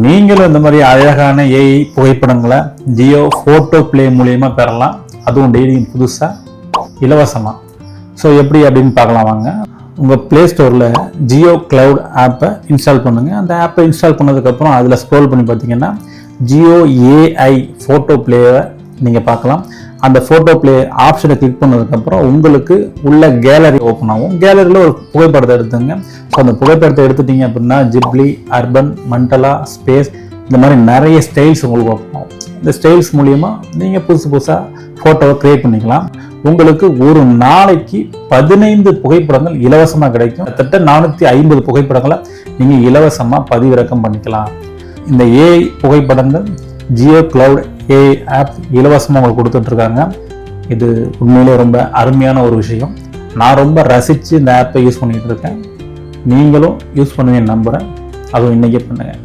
நீங்களும் இந்த மாதிரி அழகான ஏஐ புகைப்படங்களை ஜியோ ஃபோட்டோ ப்ளே மூலியமா பெறலாம். அதுவும் டெய்லி புதுசாக இலவசமாக. ஸோ எப்படி அப்படின்னு பார்க்கலாம் வாங்க. உங்கள் ப்ளே ஸ்டோரில் ஜியோ கிளவுட் ஆப்பை இன்ஸ்டால் பண்ணுங்கள். அந்த ஆப்பை இன்ஸ்டால் பண்ணதுக்கப்புறம் அதில் ஸ்க்ரோல் பண்ணி பார்த்தீங்கன்னா ஜியோ ஏஐ ஃபோட்டோ ப்ளேவை நீங்கள் பார்க்கலாம். அந்த ஃபோட்டோ ப்ளே ஆப்ஷனை கிளிக் பண்ணதுக்கப்புறம் உங்களுக்கு உள்ள கேலரி ஓப்பன் ஆகும். கேலரியில் ஒரு புகைப்படத்தை எடுத்துங்க. ஸோ அந்த புகைப்படத்தை எடுத்துட்டீங்க அப்படின்னா ஜிப்லி, அர்பன், மண்டலா, ஸ்பேஸ் இந்த மாதிரி நிறைய ஸ்டைல்ஸ் உங்களுக்கு ஓப்பன் ஆகும். இந்த ஸ்டைல்ஸ் மூலியமாக நீங்கள் புதுசாக ஃபோட்டோவை க்ரியேட் பண்ணிக்கலாம். உங்களுக்கு ஒரு நாளைக்கு 15 புகைப்படங்கள் இலவசமாக கிடைக்கும். கிட்டத்தட்ட 450 புகைப்படங்களை நீங்கள் இலவசமாக பதிவிறக்கம் பண்ணிக்கலாம். இந்த ஏஐ புகைப்படங்கள் ஜியோ கிளவுட் ஏஐ ஆப் இலவசமாக உங்களுக்கு கொடுத்துட்ருக்காங்க. இது உண்மையிலே ரொம்ப அருமையான ஒரு விஷயம். நான் ரொம்ப ரசித்து இந்த ஆப்பை யூஸ் பண்ணிகிட்டு இருக்கேன். நீங்களும் யூஸ் பண்ணுவீங்கன்னு நம்புகிறேன். அதுவும் இன்றைக்கே பண்ணுங்கள்.